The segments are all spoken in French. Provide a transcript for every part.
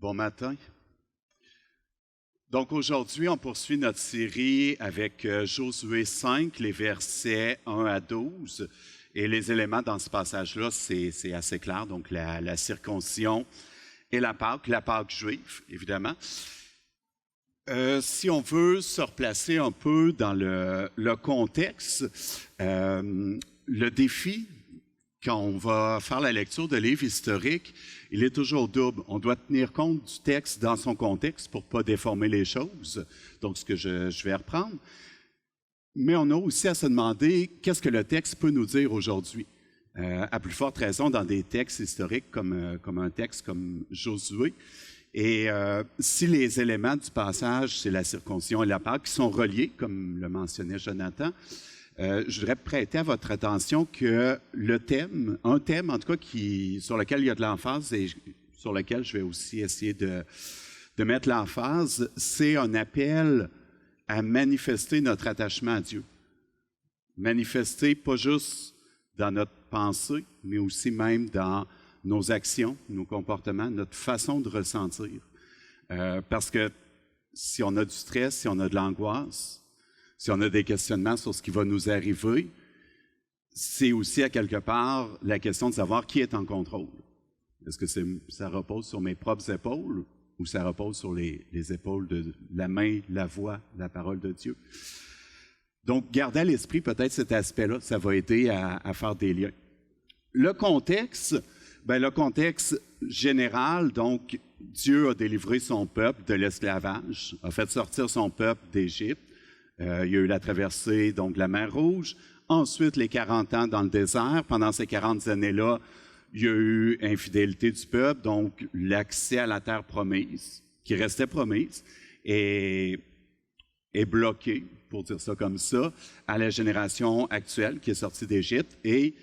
Bon matin. Donc aujourd'hui, on poursuit notre série avec Josué 5, les versets 1 à 12. Et les éléments dans ce passage-là, c'est assez clair. Donc la circoncision et la Pâque juive, évidemment. Si on veut se replacer un peu dans le contexte, le défi, quand on va faire la lecture de livres historiques, il est toujours double. On doit tenir compte du texte dans son contexte pour ne pas déformer les choses, donc ce que je vais reprendre. Mais on a aussi à se demander qu'est-ce que le texte peut nous dire aujourd'hui. À plus forte raison dans des textes historiques comme un texte comme Josué. Et si les éléments du passage, c'est la circoncision et la Pâque, qui sont reliés, comme le mentionnait Jonathan, je voudrais prêter à votre attention que le thème, un thème en tout cas sur lequel il y a de l'emphase et sur lequel je vais aussi essayer de mettre l'emphase, c'est un appel à manifester notre attachement à Dieu. Manifester pas juste dans notre pensée, mais aussi même dans nos actions, nos comportements, notre façon de ressentir. Parce que si on a du stress, si on a de l'angoisse, si on a des questionnements sur ce qui va nous arriver, c'est aussi à quelque part la question de savoir qui est en contrôle. Est-ce que ça repose sur mes propres épaules ou ça repose sur les épaules de la main, la voix, la parole de Dieu? Donc, gardez à l'esprit peut-être cet aspect-là, ça va aider à faire des liens. Le contexte général, donc, Dieu a délivré son peuple de l'esclavage, a fait sortir son peuple d'Égypte. Il y a eu la traversée donc, de la mer Rouge. Ensuite, les 40 ans dans le désert. Pendant ces 40 années-là, il y a eu infidélité du peuple, donc l'accès à la terre promise, qui restait promise, est bloqué, pour dire ça comme ça, à la génération actuelle qui est sortie d'Égypte. Et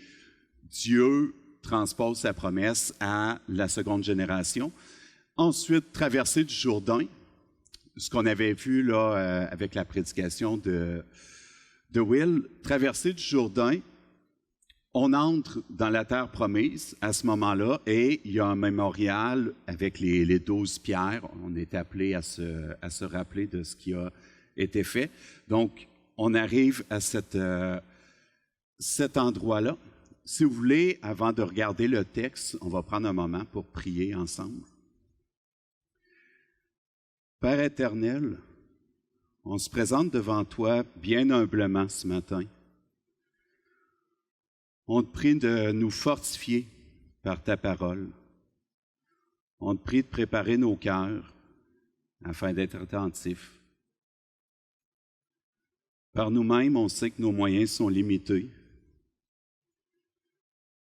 Dieu transpose sa promesse à la seconde génération. Ensuite, traversée du Jourdain, ce qu'on avait vu là avec la prédication de Will, traversée du Jourdain, on entre dans la terre promise à ce moment-là et il y a un mémorial avec les 12 pierres. On est appelé à se rappeler de ce qui a été fait. Donc, on arrive à cet endroit-là. Si vous voulez, avant de regarder le texte, on va prendre un moment pour prier ensemble. Père éternel, on se présente devant toi bien humblement ce matin. On te prie de nous fortifier par ta parole. On te prie de préparer nos cœurs afin d'être attentifs. Par nous-mêmes, on sait que nos moyens sont limités,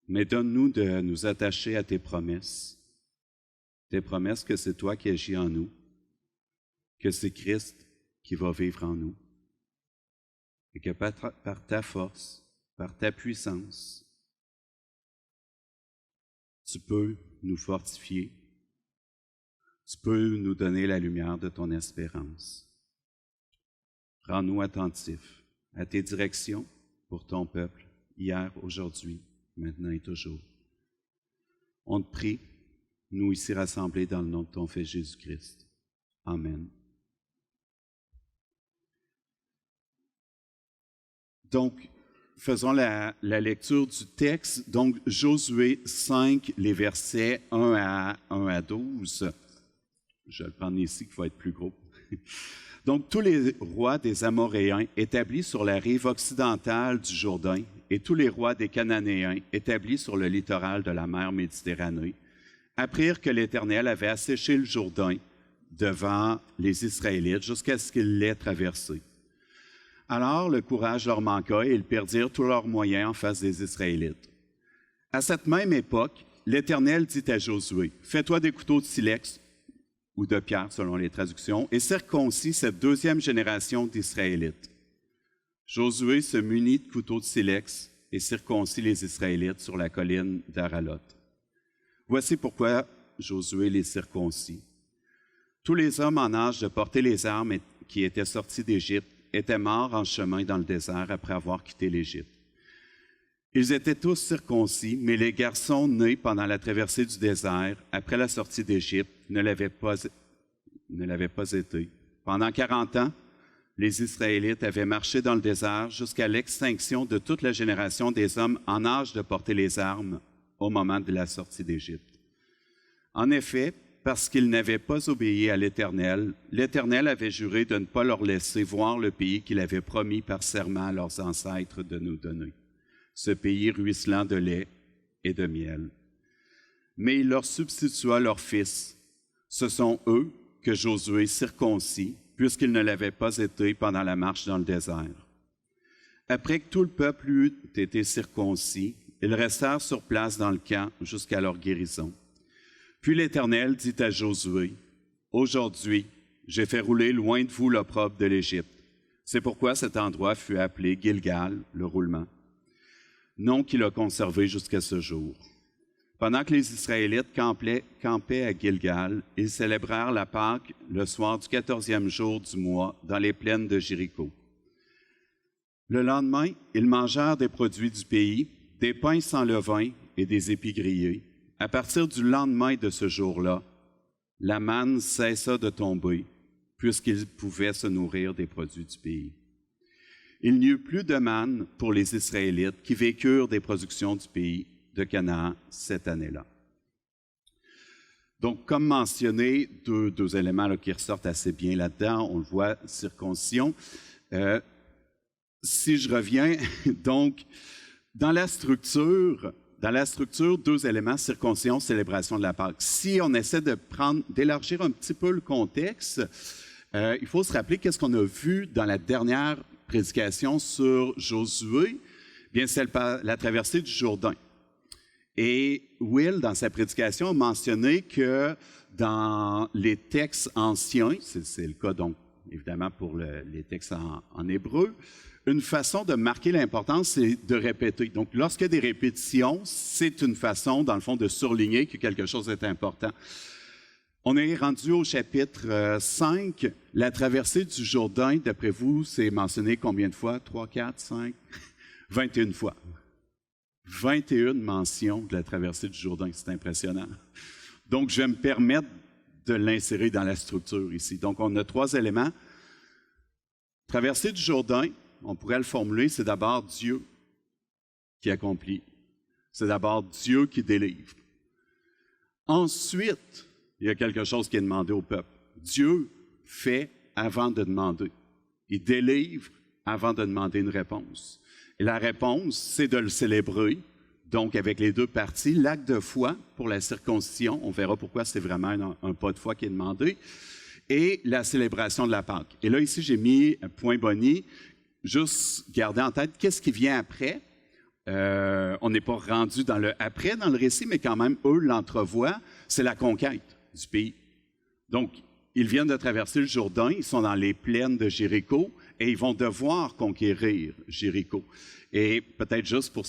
mais donne-nous de nous attacher à tes promesses que c'est toi qui agis en nous, que c'est Christ qui va vivre en nous, et que par ta force, par ta puissance, tu peux nous fortifier, tu peux nous donner la lumière de ton espérance. Rends-nous attentifs à tes directions pour ton peuple, hier, aujourd'hui, maintenant et toujours. On te prie, nous ici rassemblés dans le nom de ton Fils Jésus-Christ. Amen. Donc, faisons la lecture du texte. Donc, Josué 5, les versets 1 à 12. Je vais le prendre ici, qui va être plus gros. Donc, tous les rois des Amoréens établis sur la rive occidentale du Jourdain et tous les rois des Cananéens établis sur le littoral de la mer Méditerranée apprirent que l'Éternel avait asséché le Jourdain devant les Israélites jusqu'à ce qu'ils l'aient traversé. Alors, le courage leur manqua et ils perdirent tous leurs moyens en face des Israélites. À cette même époque, l'Éternel dit à Josué, « Fais-toi des couteaux de silex, ou de pierre selon les traductions, et circoncis cette deuxième génération d'Israélites. » Josué se munit de couteaux de silex et circoncit les Israélites sur la colline d'Aralot. Voici pourquoi Josué les circoncit. Tous les hommes en âge de porter les armes qui étaient sortis d'Égypte étaient morts en chemin dans le désert après avoir quitté l'Égypte. Ils étaient tous circoncis, mais les garçons nés pendant la traversée du désert, après la sortie d'Égypte, ne l'avaient pas été. Pendant 40 ans, les Israélites avaient marché dans le désert jusqu'à l'extinction de toute la génération des hommes en âge de porter les armes au moment de la sortie d'Égypte. En effet, parce qu'ils n'avaient pas obéi à l'Éternel, l'Éternel avait juré de ne pas leur laisser voir le pays qu'il avait promis par serment à leurs ancêtres de nous donner, ce pays ruisselant de lait et de miel. Mais il leur substitua leurs fils. Ce sont eux que Josué circoncis, puisqu'ils ne l'avaient pas été pendant la marche dans le désert. Après que tout le peuple eut été circoncis, ils restèrent sur place dans le camp jusqu'à leur guérison. Puis l'Éternel dit à Josué, « Aujourd'hui, j'ai fait rouler loin de vous l'opprobre de l'Égypte. C'est pourquoi cet endroit fut appelé Gilgal, le roulement, nom qu'il a conservé jusqu'à ce jour. » Pendant que les Israélites campaient à Gilgal, ils célébrèrent la Pâque le soir du 14e jour du mois dans les plaines de Jéricho. Le lendemain, ils mangèrent des produits du pays, des pains sans levain et des épis grillés. À partir du lendemain de ce jour-là, la manne cessa de tomber, puisqu'ils pouvaient se nourrir des produits du pays. Il n'y eut plus de manne pour les Israélites qui vécurent des productions du pays de Canaan cette année-là. Donc, comme mentionné, deux éléments là, qui ressortent assez bien là-dedans. On le voit, circoncision. Si je reviens, donc, dans la structure, deux éléments, circoncision, célébration de la Pâque. Si on essaie d'élargir un petit peu le contexte, il faut se rappeler qu'est-ce qu'on a vu dans la dernière prédication sur Josué. Bien, c'est la traversée du Jourdain. Et Will, dans sa prédication, a mentionné que dans les textes anciens, c'est le cas donc évidemment pour les textes en hébreu, une façon de marquer l'importance, c'est de répéter. Donc, lorsqu'il y a des répétitions, c'est une façon, dans le fond, de surligner que quelque chose est important. On est rendu au chapitre 5. La traversée du Jourdain, d'après vous, c'est mentionné combien de fois? 3, 4, 5? 21 fois. 21 mentions de la traversée du Jourdain, c'est impressionnant. Donc, je vais me permettre de l'insérer dans la structure ici. Donc, on a 3 éléments. Traversée du Jourdain, on pourrait le formuler, c'est d'abord Dieu qui accomplit. C'est d'abord Dieu qui délivre. Ensuite, il y a quelque chose qui est demandé au peuple. Dieu fait avant de demander. Il délivre avant de demander une réponse. Et la réponse, c'est de le célébrer, donc avec les deux parties, l'acte de foi pour la circoncision, on verra pourquoi c'est vraiment un pas de foi qui est demandé, et la célébration de la Pâque. Et là, ici, j'ai mis un point boni, juste garder en tête qu'est-ce qui vient après. On n'est pas rendu dans le après, dans le récit, mais quand même, eux l'entrevoient, c'est la conquête du pays. Donc, ils viennent de traverser le Jourdain, ils sont dans les plaines de Jéricho et ils vont devoir conquérir Jéricho. Et peut-être juste pour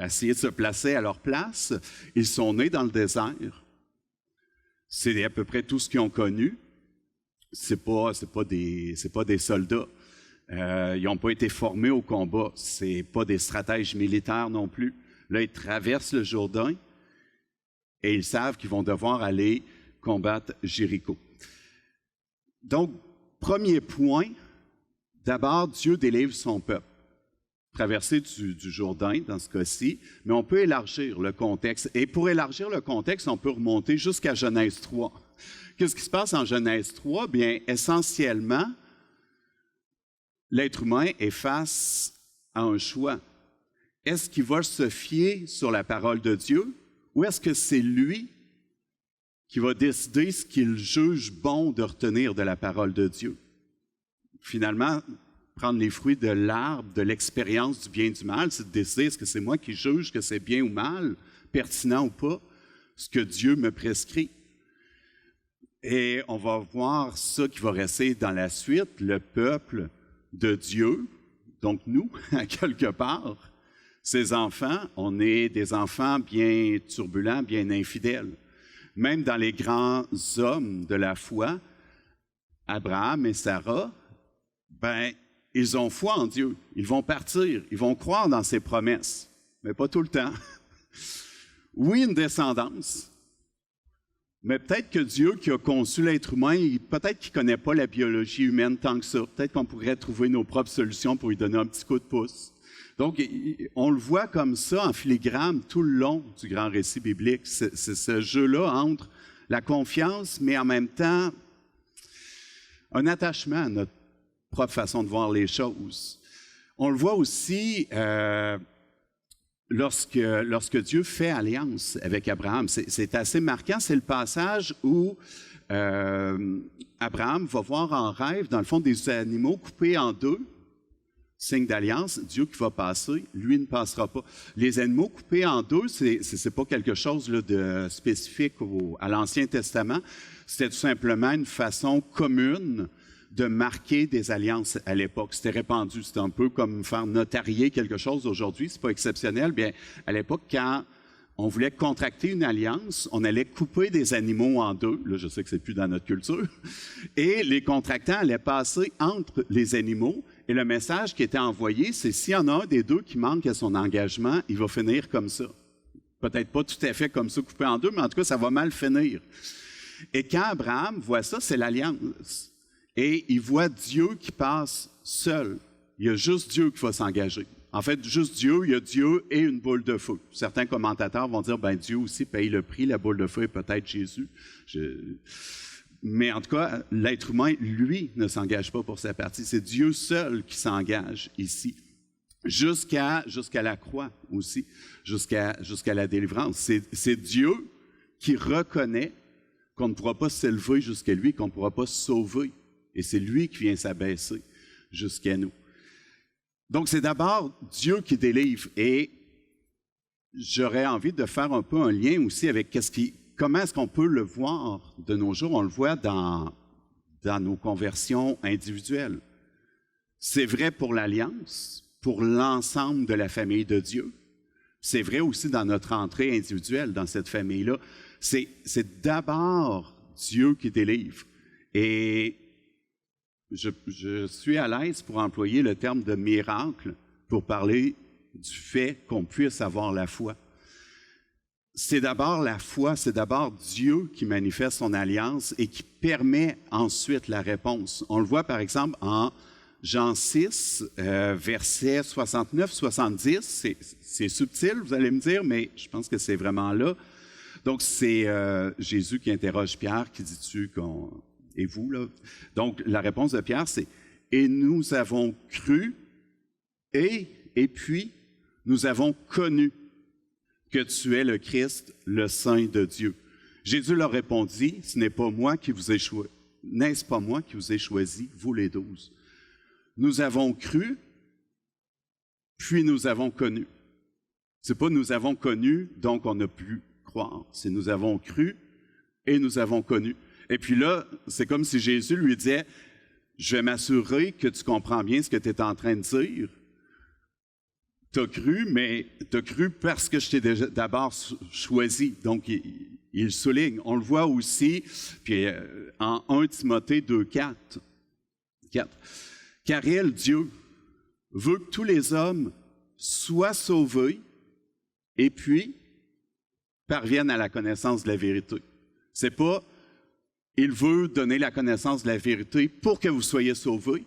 essayer de se placer à leur place, ils sont nés dans le désert. C'est à peu près tout ce qu'ils ont connu. C'est pas des soldats. Ils n'ont pas été formés au combat. C'est pas des stratèges militaires non plus. Là, ils traversent le Jourdain et ils savent qu'ils vont devoir aller combattre Jéricho. Donc, premier point, d'abord, Dieu délivre son peuple. Traversée du Jourdain, dans ce cas-ci, mais on peut élargir le contexte. Et pour élargir le contexte, on peut remonter jusqu'à Genèse 3. Qu'est-ce qui se passe en Genèse 3? Bien, essentiellement, l'être humain est face à un choix. Est-ce qu'il va se fier sur la parole de Dieu ou est-ce que c'est lui qui va décider ce qu'il juge bon de retenir de la parole de Dieu? Finalement, prendre les fruits de l'arbre, de l'expérience du bien et du mal, c'est de décider est-ce que c'est moi qui juge que c'est bien ou mal, pertinent ou pas, ce que Dieu me prescrit. Et on va voir ça qui va rester dans la suite, le peuple de Dieu, donc nous, à quelque part, ces enfants, on est des enfants bien turbulents, bien infidèles. Même dans les grands hommes de la foi, Abraham et Sarah, ben, ils ont foi en Dieu. Ils vont partir, ils vont croire dans ses promesses, mais pas tout le temps. Oui, une descendance, mais peut-être que Dieu qui a conçu l'être humain, peut-être qu'il ne connaît pas la biologie humaine tant que ça. Peut-être qu'on pourrait trouver nos propres solutions pour lui donner un petit coup de pouce. Donc, on le voit comme ça en filigrane tout le long du grand récit biblique. C'est ce jeu-là entre la confiance, mais en même temps, un attachement à notre propre façon de voir les choses. On le voit aussi lorsque Dieu fait alliance avec Abraham. C'est assez marquant, c'est le passage où Abraham va voir en rêve, dans le fond, des animaux coupés en deux, signe d'alliance, Dieu qui va passer, lui ne passera pas. Les animaux coupés en deux, c'est pas quelque chose là, de spécifique à l'Ancien Testament, c'était tout simplement une façon commune de marquer des alliances à l'époque. C'était répandu, c'était un peu comme faire notarier quelque chose aujourd'hui, c'est pas exceptionnel. Bien, à l'époque, quand on voulait contracter une alliance, on allait couper des animaux en deux. Là, je sais que c'est plus dans notre culture. Et les contractants allaient passer entre les animaux. Et le message qui était envoyé, c'est s'il y en a un des deux qui manque à son engagement, il va finir comme ça. Peut-être pas tout à fait comme ça, coupé en deux, mais en tout cas, ça va mal finir. Et quand Abraham voit ça, c'est l'alliance. Et il voit Dieu qui passe seul. Il y a juste Dieu qui va s'engager. En fait, juste Dieu, il y a Dieu et une boule de feu. Certains commentateurs vont dire, ben Dieu aussi paye le prix, la boule de feu est peut-être Jésus. Mais en tout cas, l'être humain, lui, ne s'engage pas pour sa partie. C'est Dieu seul qui s'engage ici. Jusqu'à la croix aussi, jusqu'à la délivrance. C'est Dieu qui reconnaît qu'on ne pourra pas s'élever jusqu'à lui, qu'on ne pourra pas se sauver. Et c'est lui qui vient s'abaisser jusqu'à nous. Donc, c'est d'abord Dieu qui délivre. Et j'aurais envie de faire un peu un lien aussi avec comment est-ce qu'on peut le voir de nos jours. On le voit dans nos conversions individuelles. C'est vrai pour l'Alliance, pour l'ensemble de la famille de Dieu. C'est vrai aussi dans notre entrée individuelle dans cette famille-là. C'est d'abord Dieu qui délivre. Et je suis à l'aise pour employer le terme de miracle pour parler du fait qu'on puisse avoir la foi. C'est d'abord la foi, c'est d'abord Dieu qui manifeste son alliance et qui permet ensuite la réponse. On le voit par exemple en Jean 6, versets 69-70. C'est subtil, vous allez me dire, mais je pense que c'est vraiment là. Donc c'est Jésus qui interroge Pierre, qui dit-tu qu'on... Et vous, là? Donc, la réponse de Pierre, c'est « Et nous avons cru, et puis, nous avons connu que tu es le Christ, le Saint de Dieu. » Jésus leur répondit « Ce n'est pas moi qui vous ai choisi. N'est-ce pas moi qui vous ai choisi, vous les 12? Nous avons cru, puis nous avons connu. » C'est pas « nous avons connu, donc on a pu croire. » C'est « nous avons cru, et nous avons connu. » Et puis là, c'est comme si Jésus lui disait, « Je vais m'assurer que tu comprends bien ce que tu es en train de dire. Tu as cru, mais tu as cru parce que je t'ai d'abord choisi. » Donc, il souligne. On le voit aussi, puis en 1 Timothée 2,4. « Car il, Dieu, veut que tous les hommes soient sauvés et puis parviennent à la connaissance de la vérité. » C'est pas il veut donner la connaissance de la vérité pour que vous soyez sauvés.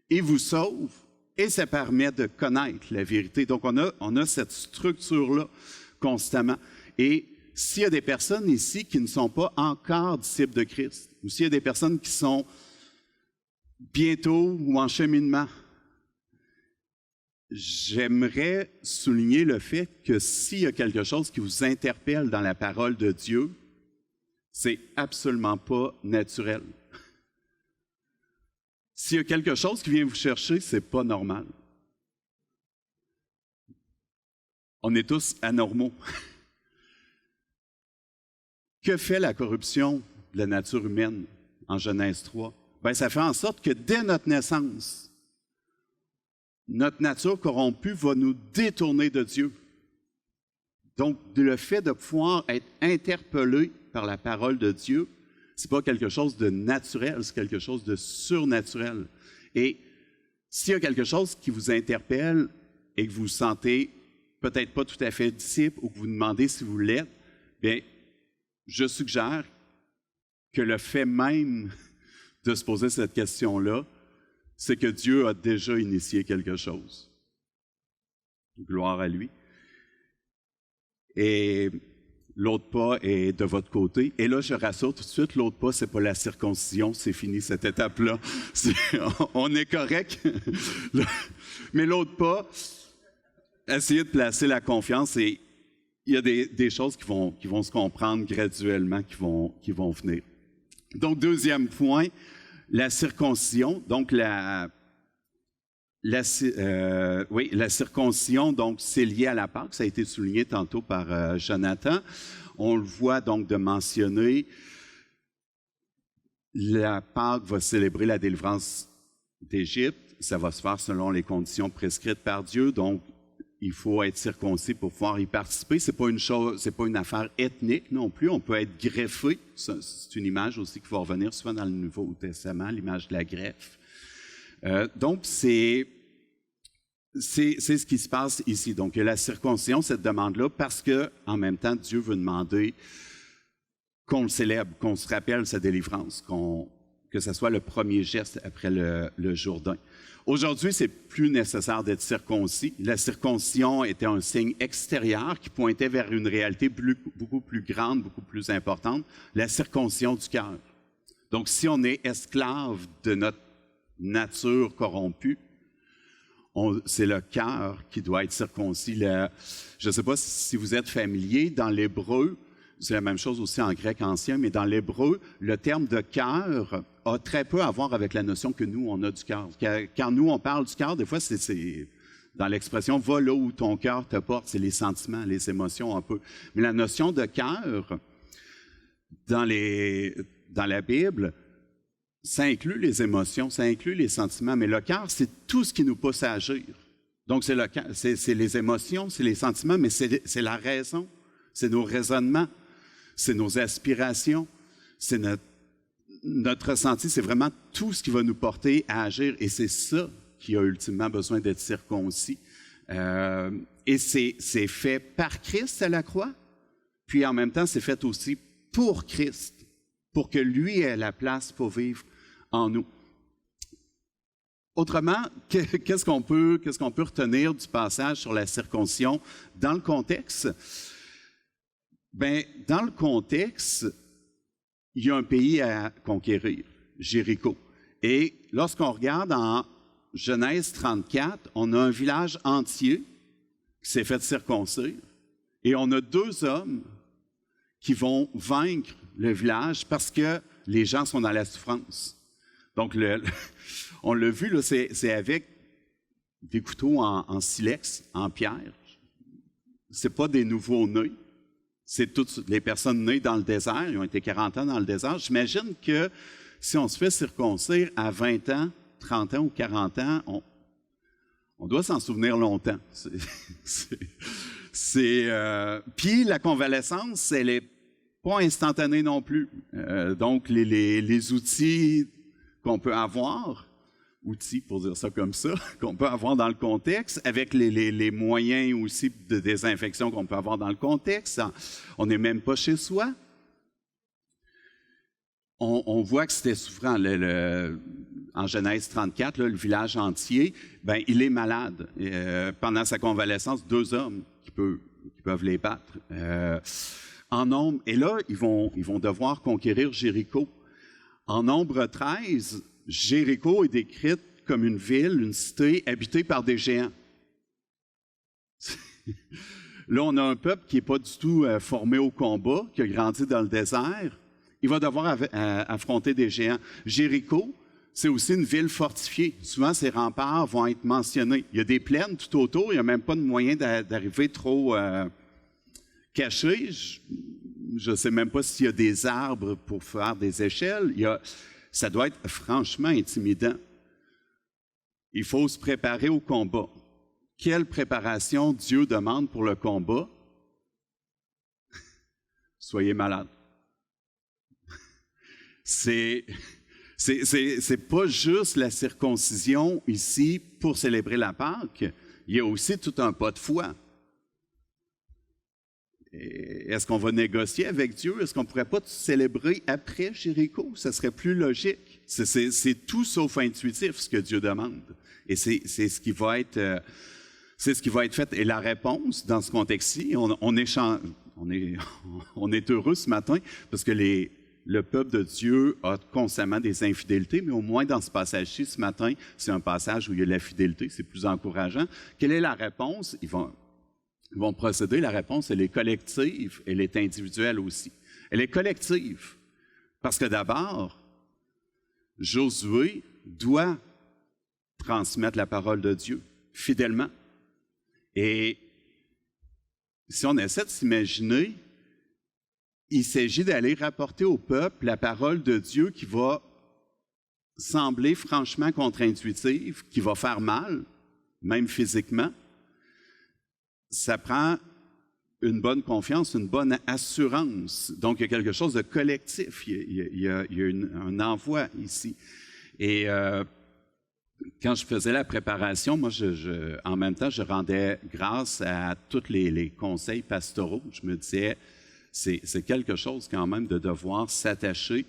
Il vous sauve et ça permet de connaître la vérité. Donc, on a cette structure-là constamment. Et s'il y a des personnes ici qui ne sont pas encore disciples de Christ, ou s'il y a des personnes qui sont bientôt ou en cheminement, j'aimerais souligner le fait que s'il y a quelque chose qui vous interpelle dans la parole de Dieu, c'est absolument pas naturel. S'il y a quelque chose qui vient vous chercher, c'est pas normal. On est tous anormaux. Que fait la corruption de la nature humaine en Genèse 3? Bien, ça fait en sorte que dès notre naissance, notre nature corrompue va nous détourner de Dieu. Donc, le fait de pouvoir être interpellé par la parole de Dieu, ce n'est pas quelque chose de naturel, c'est quelque chose de surnaturel. Et S'il y a quelque chose qui vous interpelle et que vous vous sentez peut-être pas tout à fait disciple ou que vous demandez si vous l'êtes, bien, je suggère que le fait même de se poser cette question-là, c'est que Dieu a déjà initié quelque chose. Gloire à lui. Et l'autre pas est de votre côté. Et là, je rassure tout de suite, l'autre pas, c'est pas la circoncision, c'est fini cette étape-là. On est correct. Mais l'autre pas, essayez de placer la confiance et il y a des choses qui vont se comprendre graduellement, qui vont venir. Donc, deuxième point, la circoncision. Donc, la circoncision, donc, c'est lié à la Pâque. Ça a été souligné tantôt par Jonathan. On le voit donc de mentionner, la Pâque va célébrer la délivrance d'Égypte. Ça va se faire selon les conditions prescrites par Dieu. Donc, il faut être circoncis pour pouvoir y participer. C'est pas une affaire ethnique non plus. On peut être greffé. C'est une image aussi qui va revenir souvent dans le Nouveau Testament, l'image de la greffe. Donc, c'est ce qui se passe ici. Donc, il y a la circoncision, cette demande-là, parce que, en même temps, Dieu veut demander qu'on le célèbre, qu'on se rappelle sa délivrance, que ce soit le premier geste après le Jourdain. Aujourd'hui, c'est plus nécessaire d'être circoncis. La circoncision était un signe extérieur qui pointait vers une réalité beaucoup plus grande, beaucoup plus importante, la circoncision du cœur. Donc, si on est esclave de notre nature corrompue, c'est le cœur qui doit être circoncis. Je ne sais pas si vous êtes familier, dans l'hébreu, c'est la même chose aussi en grec ancien, mais dans l'hébreu, le terme de cœur a très peu à voir avec la notion que nous, on a du cœur. Quand nous, on parle du cœur, des fois, c'est dans l'expression « va là où ton cœur te porte », c'est les sentiments, les émotions un peu. Mais la notion de cœur, dans la Bible, ça inclut les émotions, ça inclut les sentiments, mais le cœur, c'est tout ce qui nous pousse à agir. Donc, c'est les émotions, c'est les sentiments, mais c'est la raison, c'est nos raisonnements, c'est nos aspirations, c'est notre ressenti, c'est vraiment tout ce qui va nous porter à agir. Et c'est ça qui a ultimement besoin d'être circoncis. Et c'est fait par Christ à la croix, puis en même temps, c'est fait aussi pour Christ, pour que lui ait la place pour vivre en nous. Autrement, qu'est-ce qu'on peut retenir du passage sur la circoncision dans le contexte? Bien, dans le contexte, il y a un pays à conquérir, Jéricho. Et lorsqu'on regarde en Genèse 34, on a un village entier qui s'est fait circoncire. Et on a 2 hommes qui vont vaincre le village parce que les gens sont dans la souffrance. Donc, on l'a vu, là, c'est avec des couteaux en silex, en pierre. Ce n'est pas des nouveaux-nés. C'est toutes les personnes nées dans le désert. Ils ont été 40 ans dans le désert. J'imagine que si on se fait circoncire à 20 ans, 30 ans ou 40 ans, on doit s'en souvenir longtemps. Puis la convalescence, elle n'est pas instantanée non plus. Donc, les outils qu'on peut avoir, outils pour dire ça comme ça, qu'on peut avoir dans le contexte, avec les moyens aussi de désinfection qu'on peut avoir dans le contexte, on n'est même pas chez soi. On voit que c'était souffrant. En Genèse 34, là, le village entier, ben, il est malade. Pendant sa convalescence, 2 hommes qui peuvent les battre. En nombre, et là, ils vont devoir conquérir Jéricho. En Nombre 13, Jéricho est décrite comme une ville, une cité habitée par des géants. Là, on a un peuple qui n'est pas du tout formé au combat, qui a grandi dans le désert. Il va devoir affronter des géants. Jéricho, c'est aussi une ville fortifiée. Souvent, ses remparts vont être mentionnés. Il y a des plaines tout autour, il n'y a même pas de moyen d'arriver trop caché. Je ne sais même pas s'il y a des arbres pour faire des échelles. Ça doit être franchement intimidant. Il faut se préparer au combat. Quelle préparation Dieu demande pour le combat? Soyez malade. C'est C'est pas juste la circoncision ici pour célébrer la Pâque. Il y a aussi tout un pas de foi. Est-ce qu'on va négocier avec Dieu? Est-ce qu'on ne pourrait pas célébrer après Jéricho? Ça serait plus logique. C'est tout sauf intuitif ce que Dieu demande. Et c'est ce qui va être, c'est ce qui va être fait. Et la réponse dans ce contexte-ci, on est heureux ce matin parce que le peuple de Dieu a constamment des infidélités, mais au moins dans ce passage-ci, ce matin, c'est un passage où il y a de la fidélité, c'est plus encourageant. Quelle est la réponse? Ils vont procéder. La réponse, elle est collective, elle est individuelle aussi. Elle est collective parce que d'abord, Josué doit transmettre la parole de Dieu fidèlement. Et si on essaie de s'imaginer, il s'agit d'aller rapporter au peuple la parole de Dieu qui va sembler franchement contre-intuitive, qui va faire mal, même physiquement. Ça prend une bonne confiance, une bonne assurance. Donc, il y a quelque chose de collectif. Il y a un envoi ici. Et quand je faisais la préparation, moi, en même temps, je rendais grâce à tous les conseils pastoraux. Je me disais, c'est quelque chose quand même de devoir s'attacher.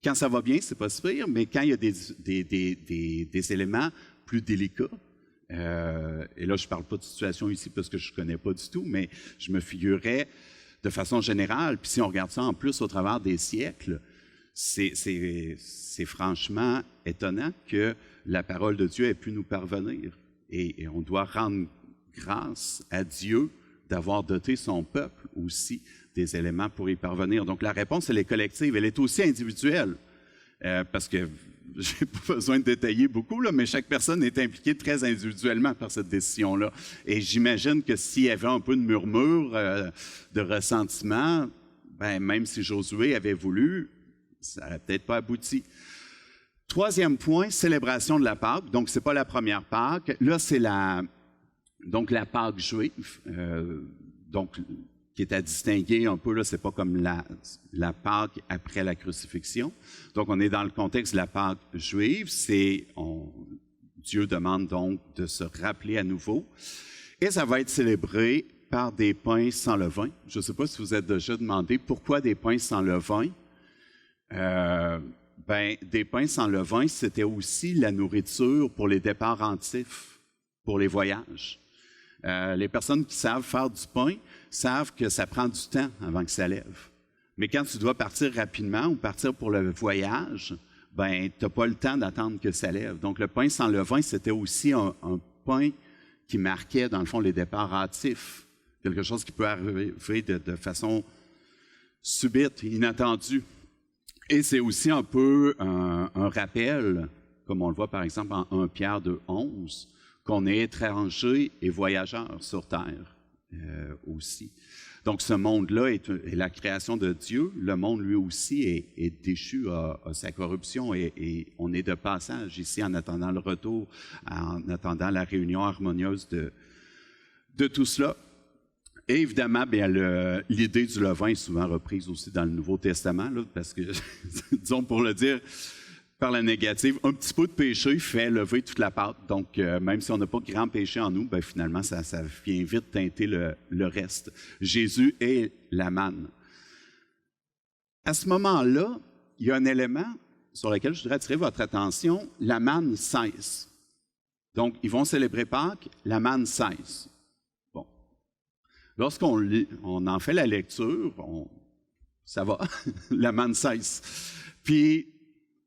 Quand ça va bien, c'est pas si pire, mais quand il y a des éléments plus délicats, et là, je ne parle pas de situation ici parce que je ne connais pas du tout, mais je me figurais de façon générale, puis si on regarde ça en plus au travers des siècles, c'est franchement étonnant que la parole de Dieu ait pu nous parvenir. Et on doit rendre grâce à Dieu d'avoir doté son peuple aussi des éléments pour y parvenir. Donc la réponse, elle est collective, elle est aussi individuelle, parce que je n'ai pas besoin de détailler beaucoup, là, mais chaque personne est impliquée très individuellement par cette décision-là. Et j'imagine que s'il y avait un peu de murmure, de ressentiment, ben, même si Josué avait voulu, ça n'aurait peut-être pas abouti. Troisième point, célébration de la Pâque. Donc, ce n'est pas la première Pâque. Là, c'est la Pâque juive, qui est à distinguer un peu, là, c'est pas comme la Pâque après la crucifixion. Donc, on est dans le contexte de la Pâque juive. Dieu demande donc de se rappeler à nouveau. Et ça va être célébré par des pains sans levain. Je ne sais pas si vous êtes déjà demandé pourquoi des pains sans levain. Des pains sans levain, c'était aussi la nourriture pour les départs rentifs, pour les voyages. Les personnes qui savent faire du pain savent que ça prend du temps avant que ça lève. Mais quand tu dois partir rapidement ou partir pour le voyage, tu n'as pas le temps d'attendre que ça lève. Donc, le pain sans levain, c'était aussi un pain qui marquait, dans le fond, les départs hâtifs. Quelque chose qui peut arriver de façon subite, inattendue. Et c'est aussi un peu un rappel, comme on le voit par exemple en 1 Pierre 2,11, qu'on est étrangers et voyageurs sur terre aussi. Donc ce monde-là est la création de Dieu. Le monde lui aussi est déchu à sa corruption et on est de passage ici en attendant le retour, en attendant la réunion harmonieuse de tout cela. Et évidemment, l'idée du levain est souvent reprise aussi dans le Nouveau Testament, là, parce que, disons pour le dire par la négative, un petit peu de péché fait lever toute la pâte. Donc, même si on n'a pas de grand péché en nous, finalement, ça vient vite teinter le reste. Jésus est la manne. À ce moment-là, il y a un élément sur lequel je voudrais attirer votre attention. La manne cesse. Donc, ils vont célébrer Pâques, la manne cesse. Lorsqu'on en fait la lecture, ça va, la manne cesse. Puis,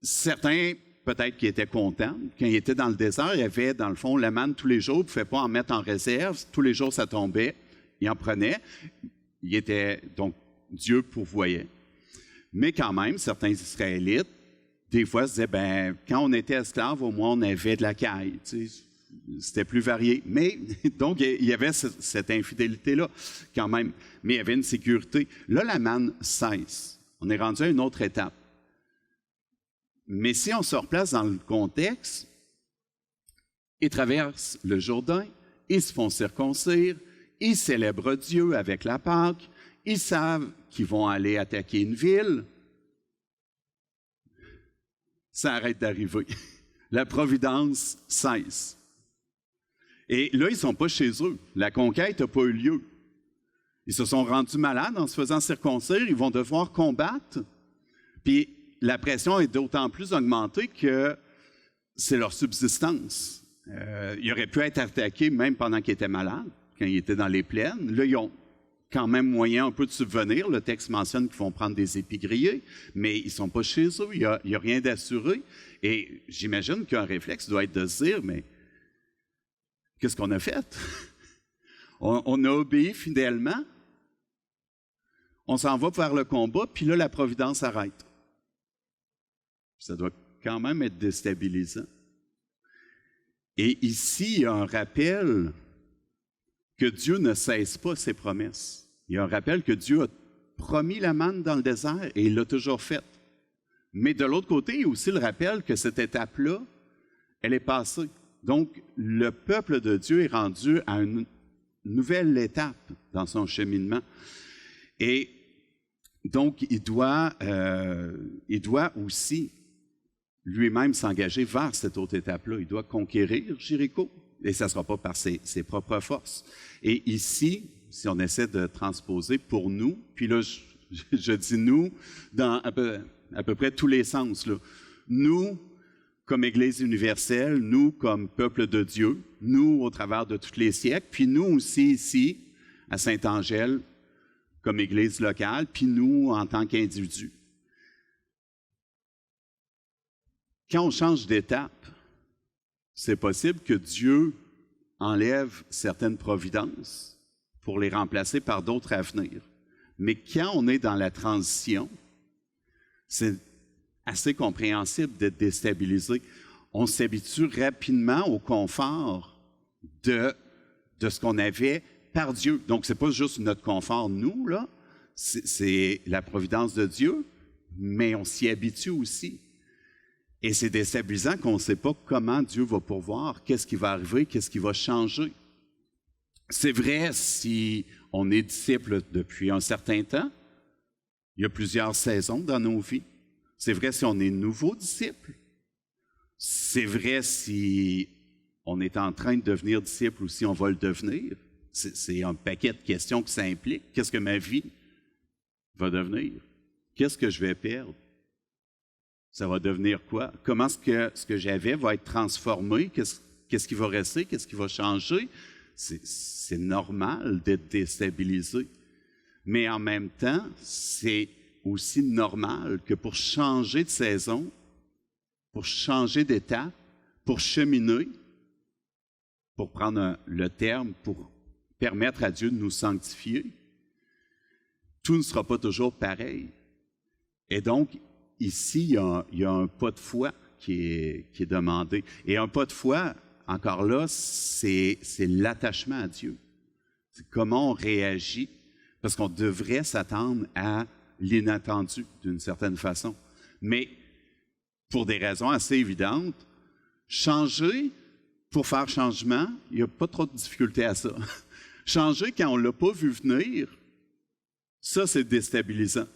certains, peut-être qui étaient contents, quand ils étaient dans le désert, il y avait, dans le fond, la manne tous les jours, ils ne pouvaient pas en mettre en réserve, tous les jours ça tombait, ils en prenaient. Donc, Dieu pourvoyait. Mais quand même, certains Israélites, des fois, se disaient, quand on était esclave, au moins on avait de la caille, tu sais. C'était plus varié. Mais, donc, il y avait cette infidélité-là, quand même. Mais il y avait une sécurité. Là, la manne cesse. On est rendu à une autre étape. Mais si on se replace dans le contexte, ils traversent le Jourdain, ils se font circoncire, ils célèbrent Dieu avec la Pâque, ils savent qu'ils vont aller attaquer une ville. ça arrête d'arriver. La providence cesse. Et là, ils ne sont pas chez eux. La conquête n'a pas eu lieu. Ils se sont rendus malades en se faisant circoncire. Ils vont devoir combattre. Puis la pression est d'autant plus augmentée que c'est leur subsistance. Ils auraient pu être attaqués même pendant qu'ils étaient malades, quand ils étaient dans les plaines. Là, ils ont quand même moyen un peu de subvenir. Le texte mentionne qu'ils vont prendre des épis grillés, mais ils ne sont pas chez eux. Il n'y a rien d'assuré. Et j'imagine qu'un réflexe doit être de se dire, mais qu'est-ce qu'on a fait? On a obéi fidèlement. On s'en va vers le combat, puis là, la providence arrête. Ça doit quand même être déstabilisant. Et ici, il y a un rappel que Dieu ne cesse pas ses promesses. Il y a un rappel que Dieu a promis la manne dans le désert et il l'a toujours faite. Mais de l'autre côté, il y a aussi le rappel que cette étape-là, elle est passée. Donc, le peuple de Dieu est rendu à une nouvelle étape dans son cheminement. Et donc, il doit aussi lui-même s'engager vers cette autre étape-là. Il doit conquérir Jéricho, et ça ne sera pas par ses propres forces. Et ici, si on essaie de transposer pour nous, puis là, je dis nous dans à peu près tous les sens, là. Nous, comme Église universelle, nous, comme peuple de Dieu, nous, au travers de tous les siècles, puis nous aussi ici, à Saint-Angèle, comme Église locale, puis nous, en tant qu'individus. Quand on change d'étape, c'est possible que Dieu enlève certaines providences pour les remplacer par d'autres à venir. Mais quand on est dans la transition, c'est assez compréhensible d'être déstabilisé. On s'habitue rapidement au confort de ce qu'on avait par Dieu. Donc, ce n'est pas juste notre confort, nous, là, c'est la providence de Dieu, mais on s'y habitue aussi. Et c'est déstabilisant qu'on ne sait pas comment Dieu va pourvoir, qu'est-ce qui va arriver, qu'est-ce qui va changer. C'est vrai si on est disciple depuis un certain temps, il y a plusieurs saisons dans nos vies. C'est vrai si on est nouveau disciple. C'est vrai si on est en train de devenir disciple ou si on va le devenir. C'est un paquet de questions que ça implique. Qu'est-ce que ma vie va devenir? Qu'est-ce que je vais perdre? Ça va devenir quoi? Comment ce que j'avais va être transformé? Qu'est-ce qui va rester? Qu'est-ce qui va changer? C'est normal d'être déstabilisé. Mais en même temps, c'est aussi normal que pour changer de saison, pour changer d'étape, pour cheminer, pour prendre le terme, pour permettre à Dieu de nous sanctifier, tout ne sera pas toujours pareil. Et donc, ici, il y a un pas de foi qui est demandé. Et un pas de foi, encore là, c'est l'attachement à Dieu. C'est comment on réagit, parce qu'on devrait s'attendre à l'inattendu, d'une certaine façon. Mais, pour des raisons assez évidentes, changer pour faire changement, il n'y a pas trop de difficulté à ça. Changer quand on ne l'a pas vu venir, ça, c'est déstabilisant.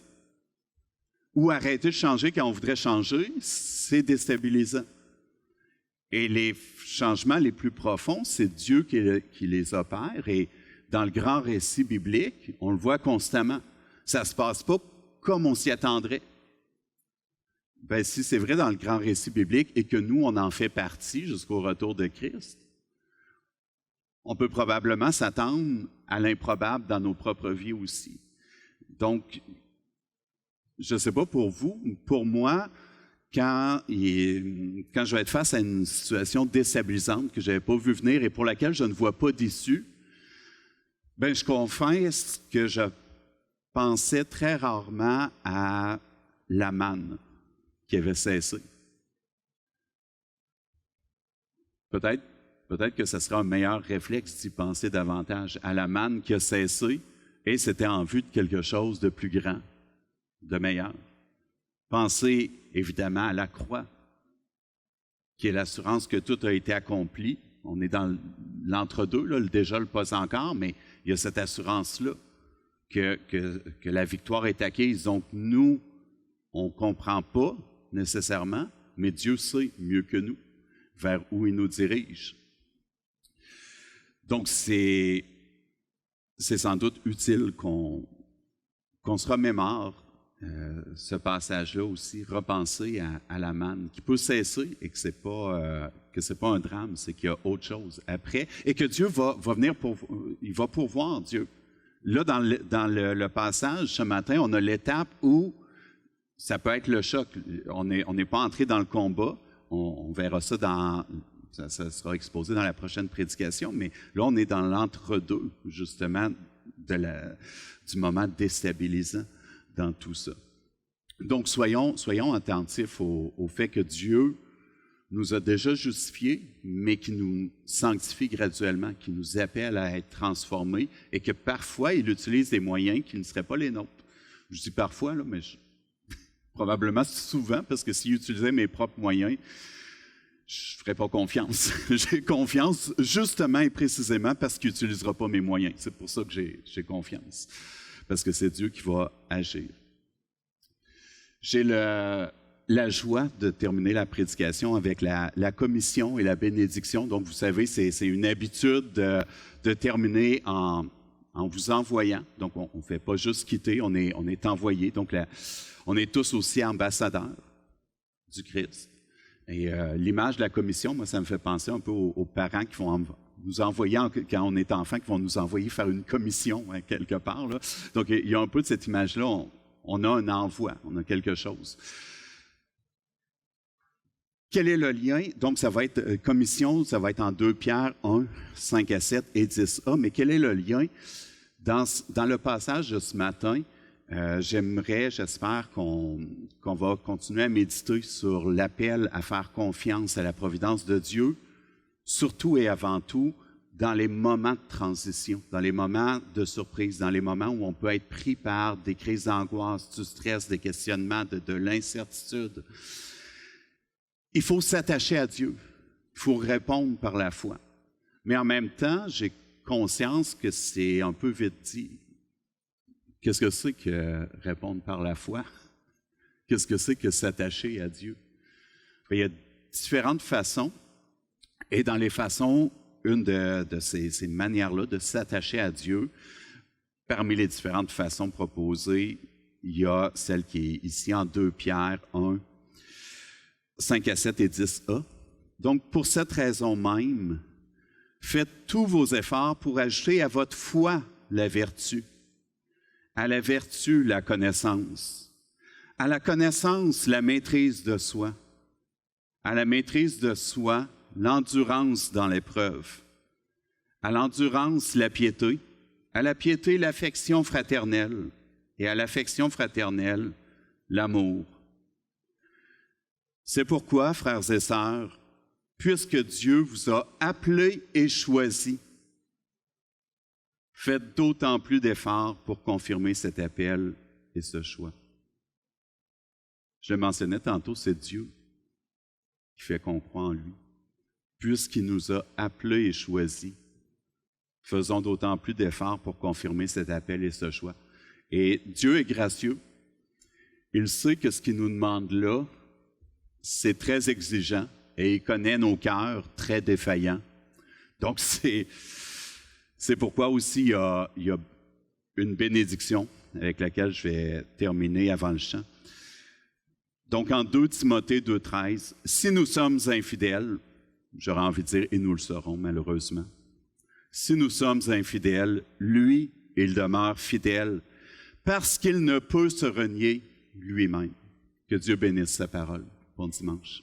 Ou arrêter de changer quand on voudrait changer, c'est déstabilisant. Et les changements les plus profonds, c'est Dieu qui les opère. Et dans le grand récit biblique, on le voit constamment. Ça ne se passe pas comme on s'y attendrait. Bien, si c'est vrai dans le grand récit biblique et que nous, on en fait partie jusqu'au retour de Christ, on peut probablement s'attendre à l'improbable dans nos propres vies aussi. Donc, je ne sais pas pour vous, pour moi, quand je vais être face à une situation déstabilisante que je n'avais pas vu venir et pour laquelle je ne vois pas d'issue, bien, je confesse que je pensais très rarement à la manne qui avait cessé. Peut-être que ce sera un meilleur réflexe d'y penser davantage à la manne qui a cessé et c'était en vue de quelque chose de plus grand, de meilleur. Pensez évidemment à la croix, qui est l'assurance que tout a été accompli. On est dans l'entre-deux, là, déjà le pas encore, mais il y a cette assurance-là que la victoire est acquise. Donc nous, on ne comprend pas nécessairement, mais Dieu sait mieux que nous vers où il nous dirige. Donc, c'est sans doute utile qu'on se remémore ce passage-là aussi, repenser à la manne, qui peut cesser et que c'est pas un drame, c'est qu'il y a autre chose après, et que Dieu va venir il va pourvoir, Dieu. Là, dans le passage, ce matin, on a l'étape où ça peut être le choc. On n'est pas entré dans le combat. On verra ça ça sera exposé dans la prochaine prédication, mais là, on est dans l'entre-deux, justement, du moment déstabilisant dans tout ça. Donc, soyons attentifs au fait que Dieu nous a déjà justifiés, mais qui nous sanctifie graduellement, qui nous appelle à être transformés et que parfois, il utilise des moyens qui ne seraient pas les nôtres. Je dis parfois, là, mais probablement souvent, parce que s'il utilisait mes propres moyens, je ne ferais pas confiance. J'ai confiance justement et précisément parce qu'il n'utilisera pas mes moyens. C'est pour ça que j'ai confiance, parce que c'est Dieu qui va agir. J'ai la joie de terminer la prédication avec la commission et la bénédiction. Donc, vous savez, c'est une habitude de terminer en vous envoyant. Donc, on ne fait pas juste quitter, on est envoyé. Donc, on est tous aussi ambassadeurs du Christ. Et l'image de la commission, moi, ça me fait penser un peu aux parents qui vont nous envoyer, quand on est enfant, qui vont nous envoyer faire une commission hein, quelque part. Là. Donc, il y a un peu de cette image-là. On a un envoi, on a quelque chose. Quel est le lien? Donc, ça va être commission, ça va être en 2 Pierre 1, 5 à 7 et 10a. Mais quel est le lien? Dans le passage de ce matin, j'espère qu'on va continuer à méditer sur l'appel à faire confiance à la providence de Dieu, surtout et avant tout dans les moments de transition, dans les moments de surprise, dans les moments où on peut être pris par des crises d'angoisse, du stress, des questionnements, de l'incertitude. Il faut s'attacher à Dieu. Il faut répondre par la foi. Mais en même temps, j'ai conscience que c'est un peu vite dit. Qu'est-ce que c'est que répondre par la foi? Qu'est-ce que c'est que s'attacher à Dieu? Il y a différentes façons. Et dans les façons, une de ces manières-là de s'attacher à Dieu, parmi les différentes façons proposées, il y a celle qui est ici en 2 Pierre 1, 5 à 7 et 10a. Donc, pour cette raison même, faites tous vos efforts pour ajouter à votre foi la vertu, à la vertu la connaissance, à la connaissance la maîtrise de soi, à la maîtrise de soi l'endurance dans l'épreuve, à l'endurance la piété, à la piété l'affection fraternelle et à l'affection fraternelle l'amour. C'est pourquoi, frères et sœurs, puisque Dieu vous a appelés et choisis, faites d'autant plus d'efforts pour confirmer cet appel et ce choix. Je le mentionnais tantôt, c'est Dieu qui fait qu'on croit en lui. Puisqu'il nous a appelés et choisis, faisons d'autant plus d'efforts pour confirmer cet appel et ce choix. Et Dieu est gracieux. Il sait que ce qu'il nous demande là, c'est très exigeant et il connaît nos cœurs très défaillants. Donc, c'est pourquoi aussi il y a une bénédiction avec laquelle je vais terminer avant le chant. Donc, en 2 Timothée 2,13, « Si nous sommes infidèles, j'aurais envie de dire, et nous le serons malheureusement, si nous sommes infidèles, lui, il demeure fidèle, parce qu'il ne peut se renier lui-même. » Que Dieu bénisse sa parole. Bon dimanche.